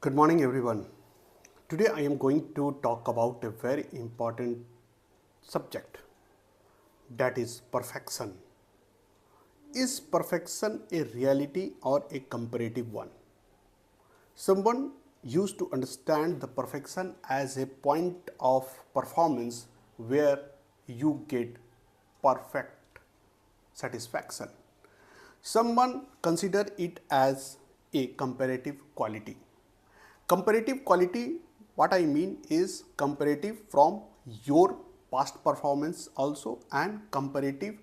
Good morning, everyone. Today I am going to talk about a very important subject, that is perfection. Is perfection a reality or a comparative one? Someone used to understand the perfection as a point of performance where you get perfect satisfaction. Someone consider it as a comparative quality. Comparative quality, what I mean is comparative from your past performance also and comparative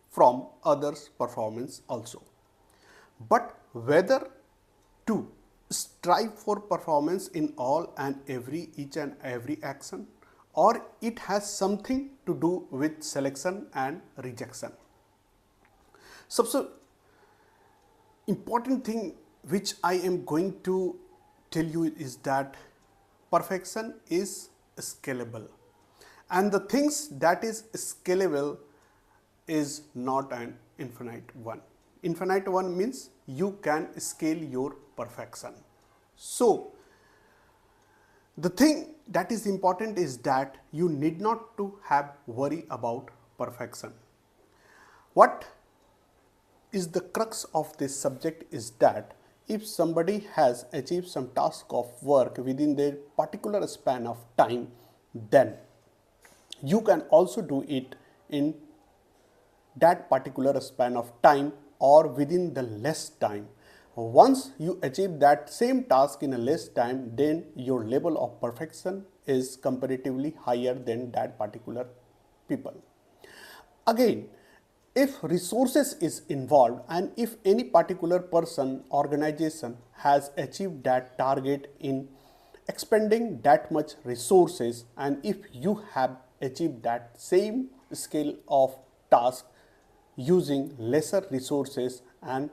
from others' performance also. But whether to strive for performance in all and every each and every action, or it has something to do with selection and rejection. So important thing which I am going to tell you is that perfection is scalable, and the things that is scalable is not an infinite one. Infinite one means you can scale your perfection. So the thing that is important is that you need not to have worry about perfection. What is the crux of this subject is that if somebody has achieved some task of work within their particular span of time, then you can also do it in that particular span of time or within the less time. Once you achieve that same task in a less time, then your level of perfection is comparatively higher than that particular people. Again, if resources is involved and if any particular person, organization has achieved that target in expending that much resources, and if you have achieved that same scale of task using lesser resources, and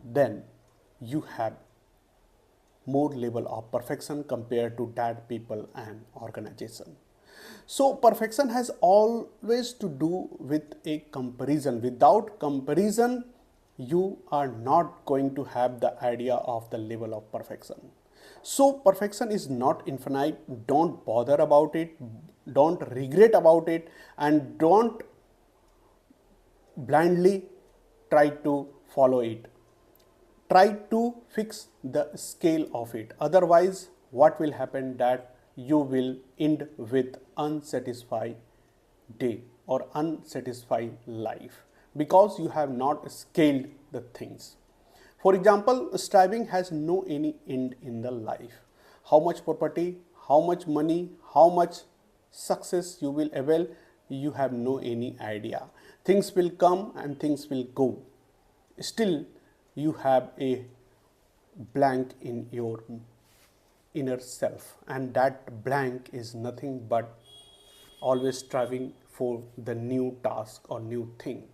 then you have more level of perfection compared to that people and organization. So perfection has always to do with a comparison. Without comparison, you are not going to have the idea of the level of perfection. So perfection is not infinite. Don't bother about it, don't regret about it, and don't blindly try to follow it. Try to fix the scale of it. Otherwise, what will happen that you will end with unsatisfied day or unsatisfied life because you have not scaled the things. For example, striving has no any end in the life. How much property, how much money, how much success you will avail, you have no any idea. Things will come and things will go. Still, you have a blank in your inner self, and that blank is nothing but always striving for the new task or new thing.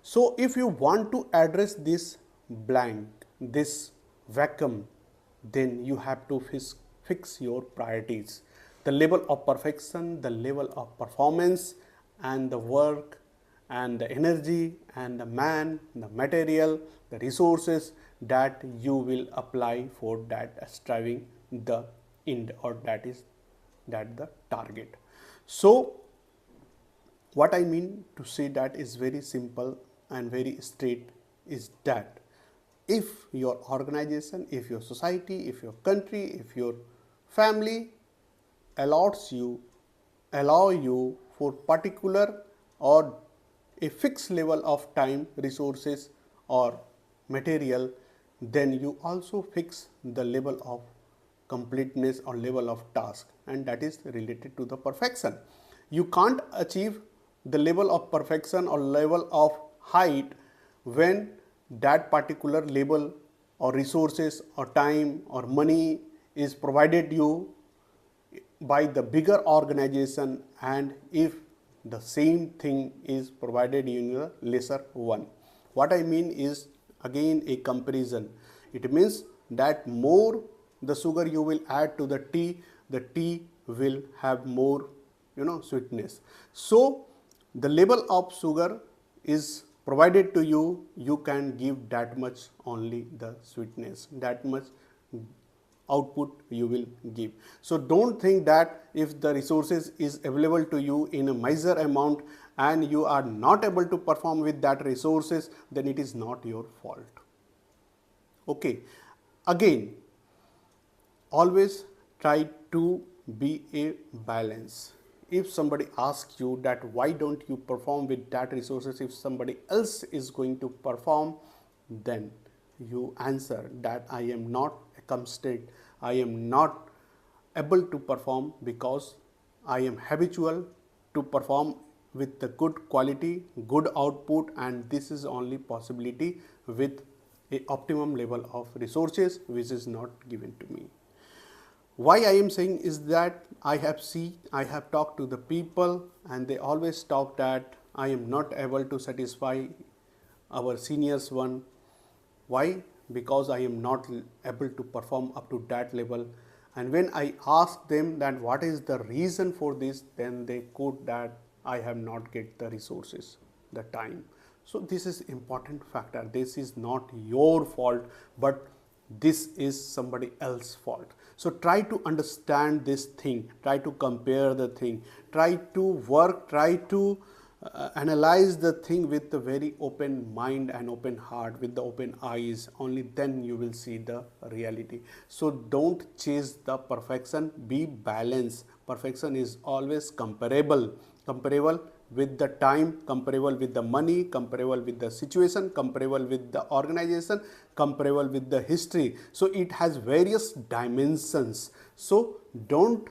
So if you want to address this blank, this vacuum, then you have to fix your priorities, the level of perfection, the level of performance, and the work and the energy and the man, the material, the resources that you will apply for that striving the end, or that the target. So what I mean to say that is very simple and very straight, is that if your organization, if your society, if your country, if your family allow you for particular or a fixed level of time, resources or material, then you also fix the level of completeness or level of task, and that is related to the perfection. You can't achieve the level of perfection or level of height when that particular level or resources or time or money is provided you by the bigger organization, and if the same thing is provided in the lesser one. What I mean is again a comparison. It means that more the sugar you will add to the tea will have more sweetness. So the level of sugar is provided to you, you can give that much only the sweetness, that much output you will give. So don't think that if the resources is available to you in a measure amount and you are not able to perform with that resources, then it is not your fault. Okay, again, always try to be a balance. If somebody asks you that why don't you perform with that resources if somebody else is going to perform, then you answer that I am not a constraint, I am not able to perform because I am habitual to perform with the good quality, good output, and this is only possibility with a optimum level of resources which is not given to me. Why I am saying is that I have talked to the people and they always talk that I am not able to satisfy our seniors one. Why? Because I am not able to perform up to that level. And when I ask them that what is the reason for this, then they quote that I have not get the resources, the time. So this is important factor. This is not your fault, but this is somebody else's fault. So try to understand this thing, try to compare the thing, try to work, try to analyze the thing with a very open mind and open heart, with the open eyes. Only then you will see the reality. So don't chase the perfection, be balanced. Perfection is always comparable with the time, comparable with the money, comparable with the situation, comparable with the organization, comparable with the history. So it has various dimensions. So don't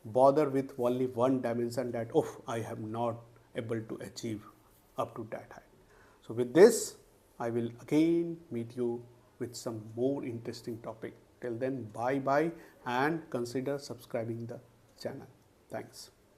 bother with only one dimension that, oh, I have not able to achieve up to that height. So with this, I will again meet you with some more interesting topic. Till then, bye bye and consider subscribing the channel. Thanks.